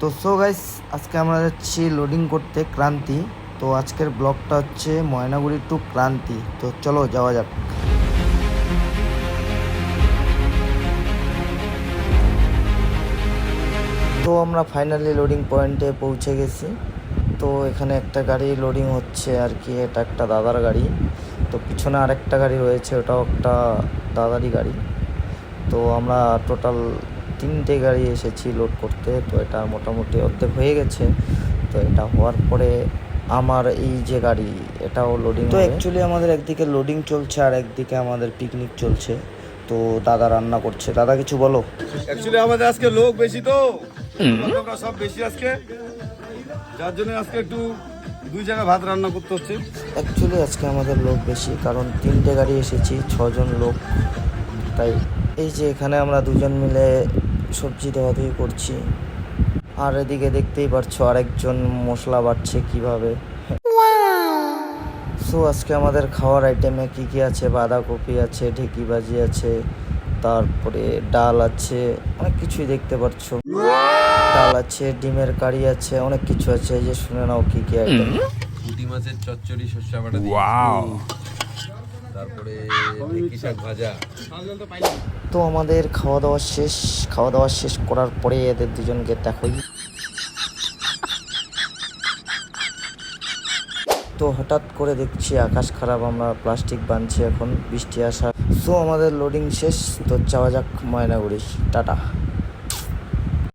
তো so guys, আজকে আমরা যাচ্ছি লোডিং করতে ক্রান্তি। তো আজকের ব্লগটা হচ্ছে ময়নাগুড়ি টু ক্রান্তি। তো চলো যাওয়া যাক। তো আমরা ফাইনালি লোডিং পয়েন্টে পৌঁছে গেছি। তো এখানে একটা গাড়ি লোডিং হচ্ছে আর কি, এটা একটা দাদার গাড়ি। তো পিছনে আরেকটা গাড়ি রয়েছে, ওটাও একটা দাদারই গাড়ি। তো আমরা টোটাল 3টে গাড়ি এসেছি লোড করতে। তো এটা মোটামুটি অর্ধেক হয়ে গেছে। তো এটা হওয়ার পরে আমার এই যে গাড়ি, এটাও লোডিং। তো অ্যাকচুয়ালি আমাদের একদিকে লোডিং চলছে আর একদিকে আমাদের পিকনিক চলছে। তো দাদা রান্না করছে। দাদা কিছু বলো। অ্যাকচুয়ালি আমাদের আজকে লোক বেশি, তো লোকরা সব বেশি আজকে, যার জন্য আজকে একটু 2 জায়গায় ভাত রান্না করতে হচ্ছে। অ্যাকচুয়ালি আজকে আমাদের লোক বেশি, কারণ 3টে গাড়ি এসেছি, 6জন লোক। তাই এই যে এখানে আমরা 2জন মিলে সবজি ধোয়াধুয়ি করছি। আর এদিকে দেখতেই পারছো আরেকজন মশলা বাটছে কিভাবে। সো আজকে আমাদের খাওয়ার আইটেমে কি কি আছে, বাঁধাকপি আছে, ঢেঁকি ভাজি আছে, তারপরে ডাল আছে, অনেক কিছুই দেখতে পাচ্ছো। ডাল আছে, ডিমের কারি আছে, অনেক কিছু আছে। এই যে শুনে নাও কি কি আইটেম। পুঁটি মাছের চচ্চড়ি, সর্ষে বাটা দিয়ে, তারপরে ঢেঁকি শাক ভাজা। তো আমাদের খাওয়া দাওয়া শেষ করার পরে এদের দুজনকে দেখোই। তো হঠাৎ করে দেখছি আকাশ খারাপ, আমরা প্লাস্টিক বানছি, এখন বৃষ্টি আসা। সো আমাদের লোডিং শেষ। তো যাওয়া যাক ময়নাগুড়ি। টাটা।